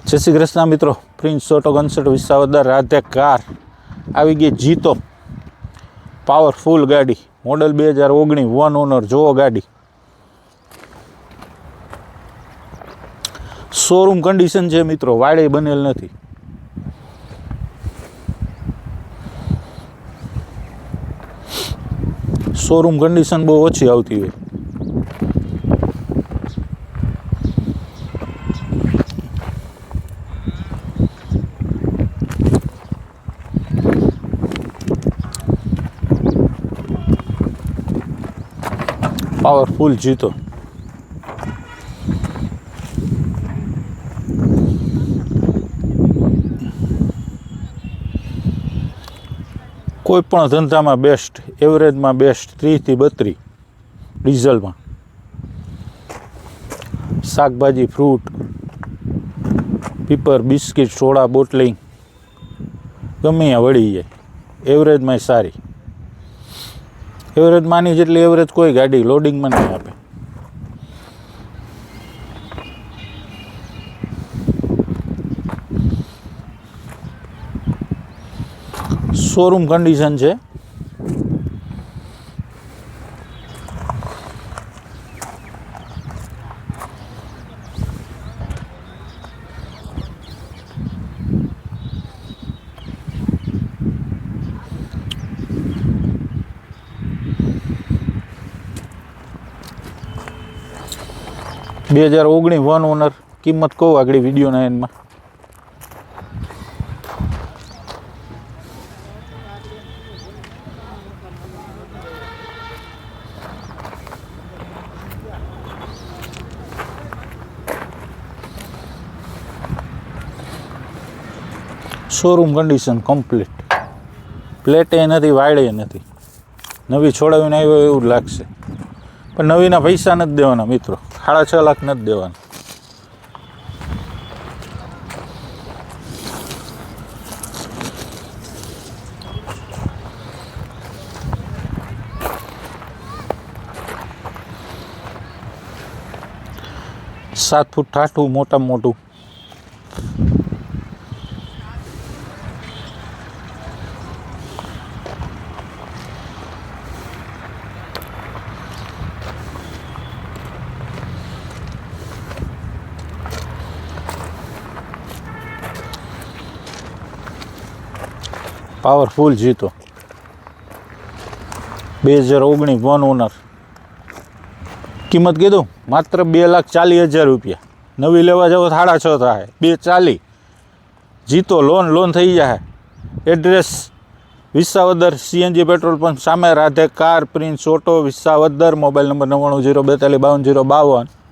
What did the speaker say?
જય શ્રી કૃષ્ણ મિત્રો, prince auto consult Visavadar Radhe car આવી ગઈ જીતો પાવરફુલ ગાડી મોડલ 2019 વન ઓનર જોવો ગાડી શોરૂમ કન્ડિશન છે મિત્રો, વાડે બનેલ નથી. શોરૂમ કન્ડિશન બહુ ઓછી આવતી હોય. પાવરફુલ જીતો કોઈ પણ ધંધામાં બેસ્ટ, એવરેજમાં બેસ્ટ 30 થી 32 ડીઝલમાં. શાકભાજી, ફ્રૂટ, પીપર, બિસ્કિટ, સોડા, બોટલિંગ ગમે ત્યાં વળી જાય. એવરેજમાં સારી, એવરેજ માની જેટલી એવરેજ કોઈ ગાડી લોડિંગમાં નહીં આપે. શોરૂમ કન્ડિશન છે. બે 2019 વન ઓનર. કિંમત કહું આગળ વિડીયોના એન્ડમાં. Showroom condition complete. પ્લેટે નથી, વાયડે નથી. નવી છોડાવીને આવ્યો એવું જ લાગશે, પણ નવીના પૈસા નથી દેવાના મિત્રો, 6.5 લાખ નથી દેવાના. સાત ફૂટ ઠાઠું, મોટામાં મોટું. Powerful Jeeto 2019 one owner. કિંમત કીધું માત્ર 2,40,000 રૂપિયા. નવી લેવા જાવ 6.5 થાય, 2,40. જીતો લોન થઈ જાય. Address Visavadar, CNG petrol pump સામે, Radhe car, Prince auto Visavadar. Mobile number 99 042 52 052.